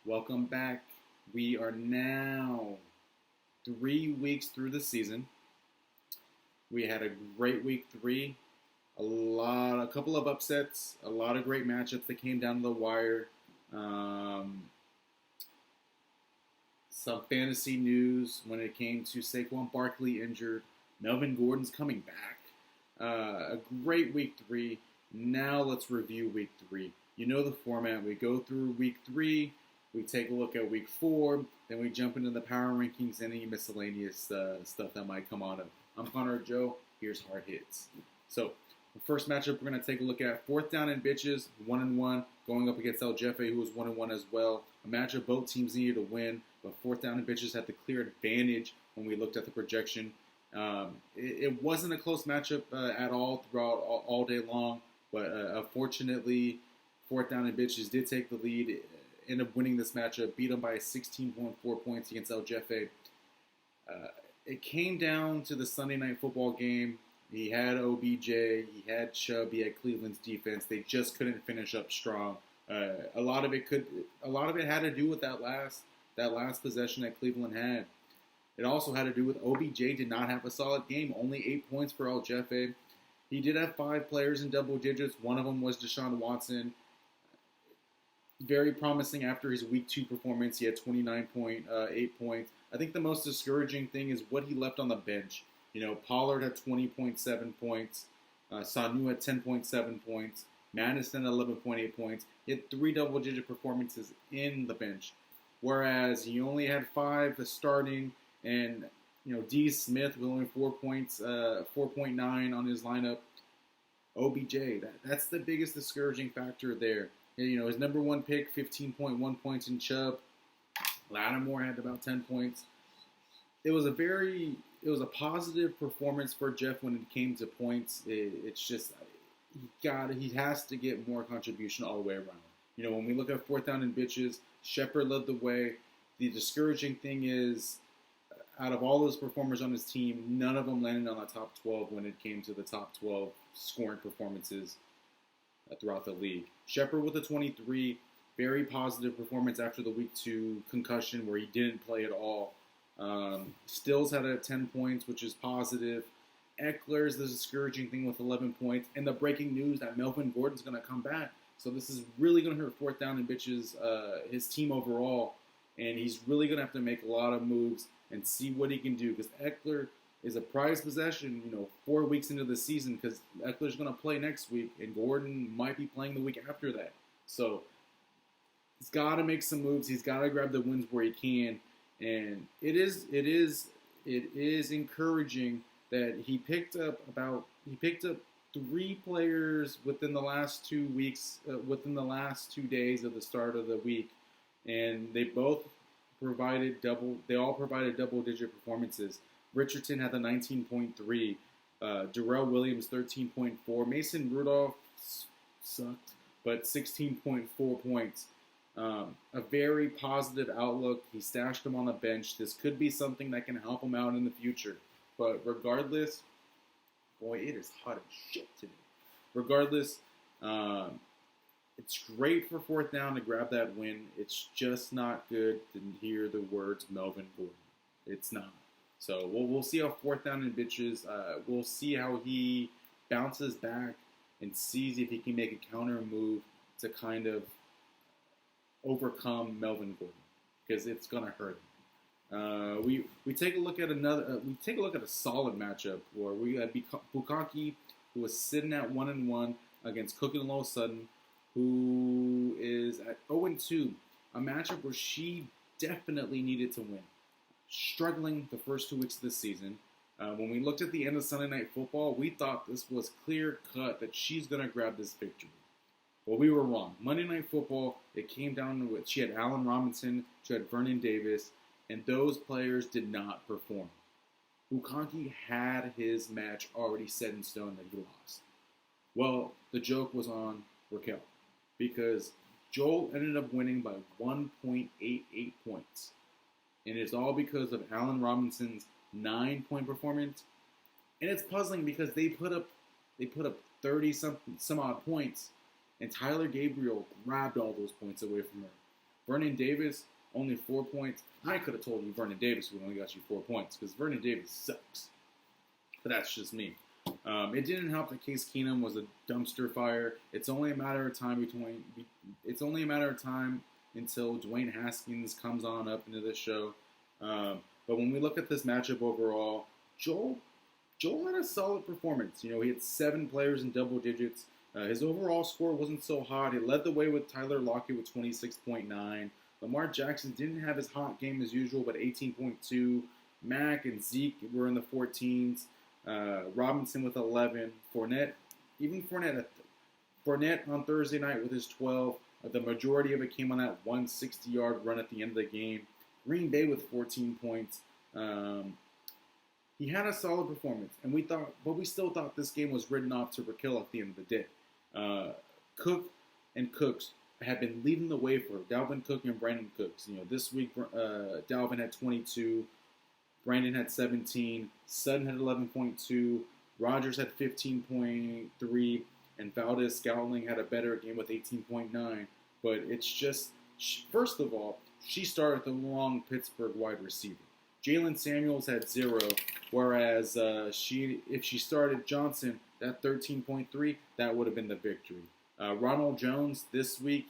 Welcome back. We are now 3 weeks through the season. We had a great week three, a couple of upsets, a lot of great matchups that came down to the wire. Um, some fantasy news when it came to Saquon Barkley injured. Melvin Gordon's coming back. A great week three. Now let's review week three. You know the format. We go through week three, we take a look at week four, then we jump into the power rankings and any miscellaneous stuff that might come out of. I'm Connor Joe. Here's hard hits. So the first matchup we're going to take a look at: fourth down and bitches, 1-1, going up against El Jefe, who was 1-1 as well. A matchup both teams needed to win, but fourth down and bitches had the clear advantage when we looked at the projection. It wasn't a close matchup at all throughout all day long, but unfortunately, fourth down and bitches did take the lead, ended up winning this matchup, beat them by 16.4 points against El Jefe. It came down to the Sunday night football game. He had OBJ, he had Chubb, he had Cleveland's defense. They just couldn't finish up strong. A lot of it had to do with that last possession that Cleveland had. It also had to do with OBJ did not have a solid game. Only 8 points for El Jefe. He did have 5 players in double digits. One of them was Deshaun Watson. Very promising after his week 2 performance. He had 29.8 points. I think the most discouraging thing is what he left on the bench. You know, Pollard had 20.7 points. Sanu had 10.7 points. Madison had 11.8 points. He had 3 double-digit performances in the bench. Whereas he only had 5 starting. And, you know, D. Smith with only 4 points, 4.9 on his lineup. OBJ, that's the biggest discouraging factor there. You know, his number one pick, 15.1 points in Chubb. Lattimore had about 10 points. It was a positive performance for Jeff when it came to points. It's just, he has to get more contribution all the way around. You know, when we look at fourth down and bitches, Shepard led the way. The discouraging thing is, out of all those performers on his team, none of them landed on the top 12 when it came to the top 12 scoring performances throughout the league. Shepard with a 23, very positive performance after the week 2 concussion where he didn't play at all. Stills had a 10 points, which is positive. Eckler's the discouraging thing with 11 points. And the breaking news that Melvin Gordon's going to come back. So this is really going to hurt fourth down and bitches his team overall. And he's really going to have to make a lot of moves and see what he can do, because Eckler is a prized possession, 4 weeks into the season, because Eckler's going to play next week, and Gordon might be playing the week after that. So he's got to make some moves. He's got to grab the wins where he can, and it is encouraging that he picked up 3 players within the last 2 weeks, within the last 2 days of the start of the week, and they all provided double-digit performances. Richardson had the 19.3, Darrell Williams 13.4, Mason Rudolph sucked, but 16.4 points. A very positive outlook. He stashed him on the bench. This could be something that can help him out in the future. But regardless, boy, it is hot as shit today. Regardless, it's great for fourth down to grab that win. It's just not good to hear the words Melvin Gordon. It's not. So we'll see how fourth down and bitches. We'll see how he bounces back and sees if he can make a counter move to kind of overcome Melvin Gordon, because it's gonna hurt him. We take a look at a solid matchup where we had Bukaki, who was sitting at 1-1 against Cook and Low Sutton, who is at 0-2, a matchup where she definitely needed to win. Struggling the first 2 weeks of the season. When we looked at the end of Sunday Night Football, we thought this was clear-cut that she's going to grab this victory. Well, we were wrong. Monday Night Football, it came down to it. She had Allen Robinson, she had Vernon Davis, and those players did not perform. Bukanki had his match already set in stone that he lost. Well, the joke was on Raquel, because Joel ended up winning by 1.88 points. And it's all because of Allen Robinson's 9-point performance. And it's puzzling because they put up 30 some odd points, and Tyler Gabriel grabbed all those points away from her. Vernon Davis, only 4 points. I could have told you Vernon Davis would only got you 4 points because Vernon Davis sucks. But that's just me. It didn't help that Case Keenum was a dumpster fire. It's only a matter of time until Dwayne Haskins comes on up into the show. But when we look at this matchup overall, Joel had a solid performance. He had 7 players in double digits. His overall score wasn't so hot. He led the way with Tyler Lockett with 26.9. Lamar Jackson didn't have his hot game as usual, but 18.2. Mac and Zeke were in the 14s. Robinson with 11. Fournette on Thursday night with his 12. The majority of it came on that 160-yard run at the end of the game. Green Bay with 14 points. He had a solid performance, and we still thought this game was written off to Raquel at the end of the day. Cook and Cooks had been leading the way for Dalvin Cook and Brandon Cooks. This week Dalvin had 22, Brandon had 17, Sutton had 11.2, Rodgers had 15.3, and Valdez-Scantling had a better game with 18.9. But it's just, first of all, she started the wrong Pittsburgh wide receiver. Jalen Samuels had 0, whereas if she started Johnson, that 13.3, that would have been the victory. Ronald Jones, this week,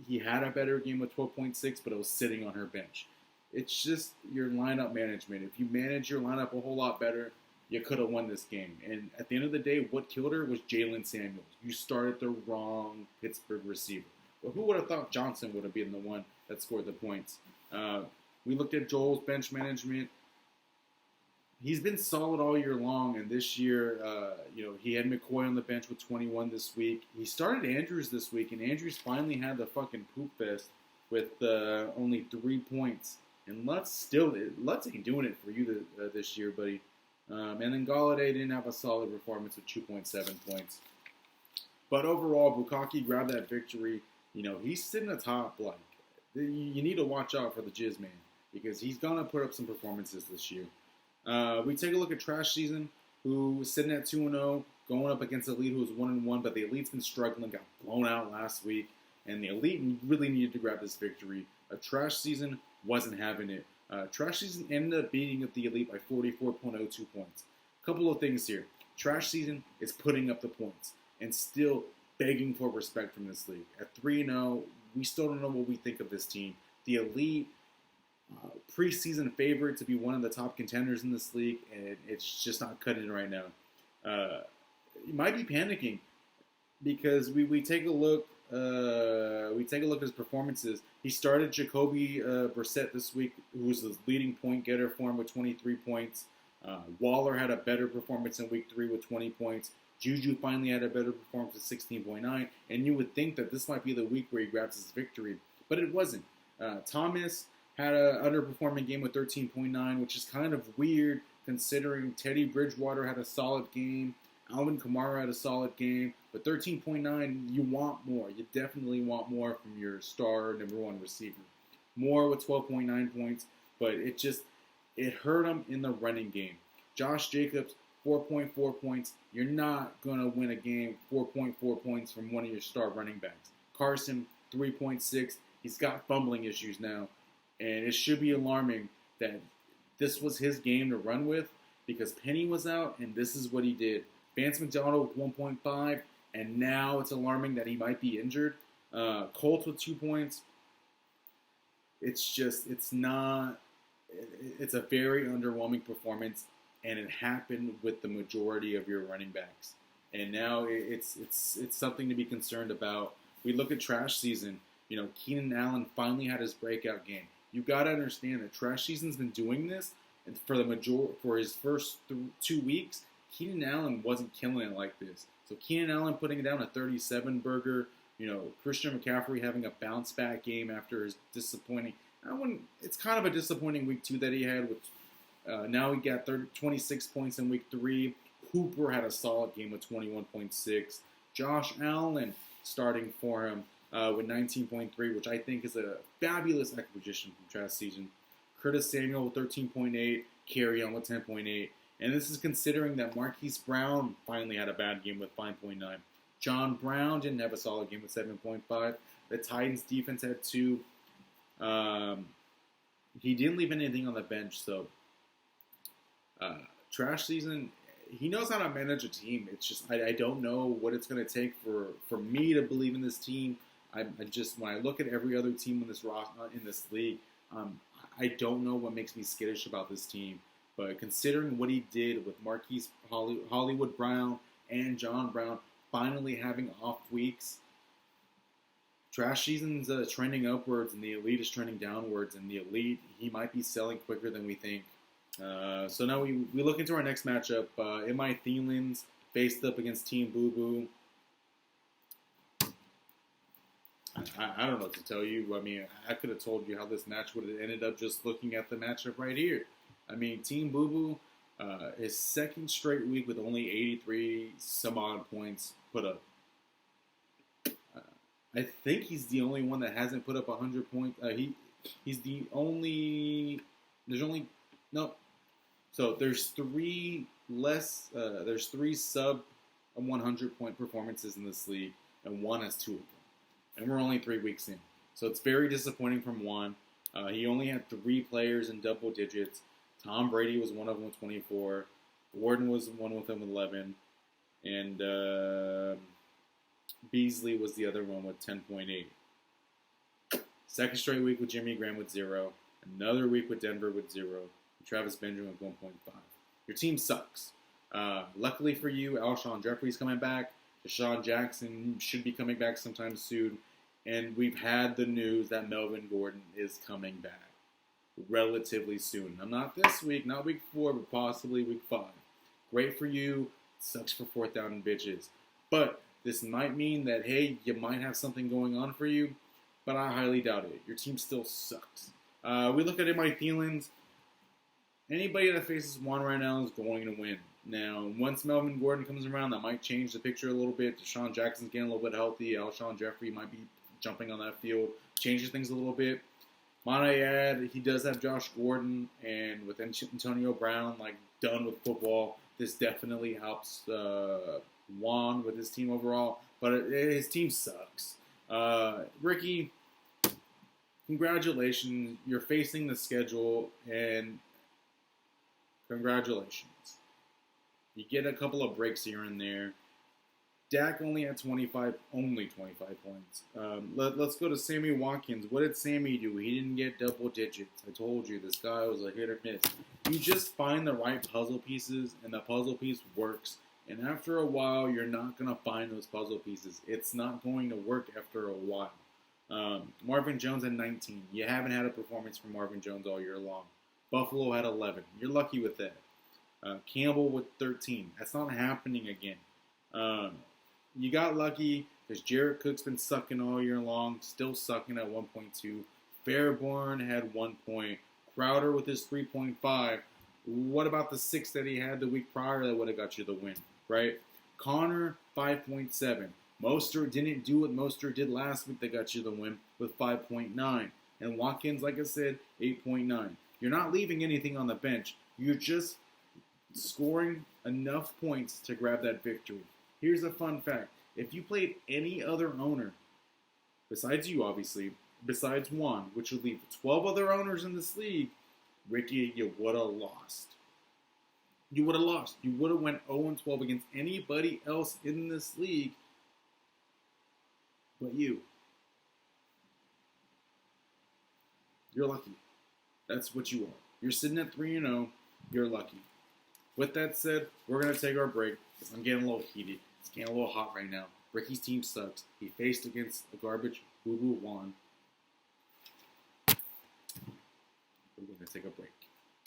he had a better game with 12.6, but it was sitting on her bench. It's just your lineup management. If you manage your lineup a whole lot better, you could have won this game. And at the end of the day, what killed her was Jalen Samuels. You started the wrong Pittsburgh receiver. But who would have thought Johnson would have been the one that scored the points? We looked at Joel's bench management. He's been solid all year long, and this year, he had McCoy on the bench with 21 this week. He started Andrews this week, and Andrews finally had the fucking poop fest with only 3 points. And Lutz ain't doing it for you this year, buddy. And then Golladay didn't have a solid performance with 2.7 points. But overall, Bukaki grabbed that victory. He's sitting atop. You need to watch out for the Jizz Man because he's gonna put up some performances this year. We take a look at Trash Season, who was sitting at 2-0, going up against Elite, who was 1-1, but the Elite's been struggling, got blown out last week, and the Elite really needed to grab this victory. Trash Season wasn't having it. Trash Season ended up beating up the Elite by 44.02 points. Couple of things here. Trash Season is putting up the points and still begging for respect from this league. At 3-0, we still don't know what we think of this team. The Elite, preseason favorite to be one of the top contenders in this league, and it's just not cutting it right now. You might be panicking because we take a look. We take a look at his performances. He started Jacoby Brissett this week, who was the leading point getter for him with 23 points. Waller had a better performance in week 3 with 20 points. Juju finally had a better performance with 16.9, and you would think that this might be the week where he grabs his victory, but it wasn't. Thomas had an underperforming game with 13.9, which is kind of weird considering Teddy Bridgewater had a solid game, Alvin Kamara had a solid game, but 13.9, you want more. You definitely want more from your star number 1 receiver. Moore with 12.9 points, but it hurt him in the running game. Josh Jacobs, 4.4 points. You're not going to win a game 4.4 points from one of your star running backs. Carson, 3.6. He's got fumbling issues now. And it should be alarming that this was his game to run with because Penny was out, and this is what he did. Vance McDonald with 1.5, and now it's alarming that he might be injured. Colts with 2 points. It's a very underwhelming performance, and it happened with the majority of your running backs. And now it's something to be concerned about. We look at Trash Season. Keenan Allen finally had his breakout game. You got to understand that Trash Season's been doing this, and for his first 2 weeks, Keenan Allen wasn't killing it like this. So Keenan Allen putting down a 37 burger. Christian McCaffrey having a bounce back game after his disappointing. It's kind of a disappointing week 2 that he had. Now he got 26 points in week 3. Hooper had a solid game with 21.6. Josh Allen starting for him with 19.3, which I think is a fabulous acquisition from Trash Season. Curtis Samuel with 13.8. Kerryon with 10.8. And this is considering that Marquise Brown finally had a bad game with 5.9. John Brown didn't have a solid game with 7.5. The Titans defense had 2. He didn't leave anything on the bench, so trash season. He knows how to manage a team. It's just I don't know what it's going to take for me to believe in this team. I just when I look at every other team in this in this league, I don't know what makes me skittish about this team. But considering what he did with Marquise Hollywood Brown and John Brown finally having off weeks, trash season's trending upwards and the elite is trending downwards. And the elite, he might be selling quicker than we think. So now we look into our next matchup. M.I. Thielens faced up against Team Boo Boo. I don't know what to tell you. I mean, I could have told you how this match would have ended up just looking at the matchup right here. I mean, Team Boo Boo, his second straight week with only 83 some odd points put up. I think he's the only one that hasn't put up 100 points. He's the only. So there's three sub 100 point performances in this league, and one has two of them. And we're only 3 weeks in. So it's very disappointing from one. He only had 3 players in double digits. Tom Brady was one of them with 24. Gordon was one with him with 11. And Beasley was the other one with 10.8. Second straight week with Jimmy Graham with 0. Another week with Denver with 0. Travis Benjamin with 1.5. Your team sucks. Luckily for you, Alshon Jeffrey's coming back. Deshaun Jackson should be coming back sometime soon. And we've had the news that Melvin Gordon is coming back relatively soon. Not this week, not week 4, but possibly week 5. Great for you. Sucks for 4th down and bitches. But this might mean that, hey, you might have something going on for you. But I highly doubt it. Your team still sucks. We look at M.I. Thielens. Anybody that faces Juan right now is going to win. Now, once Melvin Gordon comes around, that might change the picture a little bit. Deshaun Jackson's getting a little bit healthy. Alshon Jeffrey might be jumping on that field. Changes things a little bit. Might I add, he does have Josh Gordon, and with Antonio Brown, done with football, this definitely helps Juan with his team overall. But his team sucks. Ricky, congratulations. You're facing the schedule, and congratulations. You get a couple of breaks here and there. Dak only had 25 points. Let's go to Sammy Watkins. What did Sammy do? He didn't get double digits. I told you, this guy was a hit or miss. You just find the right puzzle pieces, and the puzzle piece works. And after a while, you're not going to find those puzzle pieces. It's not going to work after a while. Marvin Jones had 19. You haven't had a performance from Marvin Jones all year long. Buffalo had 11. You're lucky with that. Campbell with 13. That's not happening again. You got lucky because Jared Cook's been sucking all year long, still sucking at 1.2. Fairborn had 1 point. Crowder with his 3.5. What about the 6 that he had the week prior that would have got you the win, right? Connor, 5.7. Mostert didn't do what Mostert did last week that got you the win with 5.9. And Watkins, like I said, 8.9. You're not leaving anything on the bench. You're just scoring enough points to grab that victory. Here's a fun fact. If you played any other owner, besides you obviously, besides Juan, which would leave 12 other owners in this league, Ricky, you would have lost. You would have lost. You would have went 0-12 against anybody else in this league but you. You're lucky. That's what you are. You're sitting at 3-0. You're lucky. With that said, we're going to take our break. I'm getting a little heated. It's getting a little hot right now. Ricky's team sucks. He faced against the garbage Boo Boo Juan. We're going to take a break.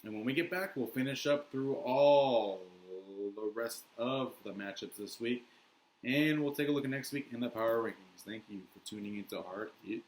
And when we get back, we'll finish up through all the rest of the matchups this week. And we'll take a look at next week in the Power Rankings. Thank you for tuning into Hard Hit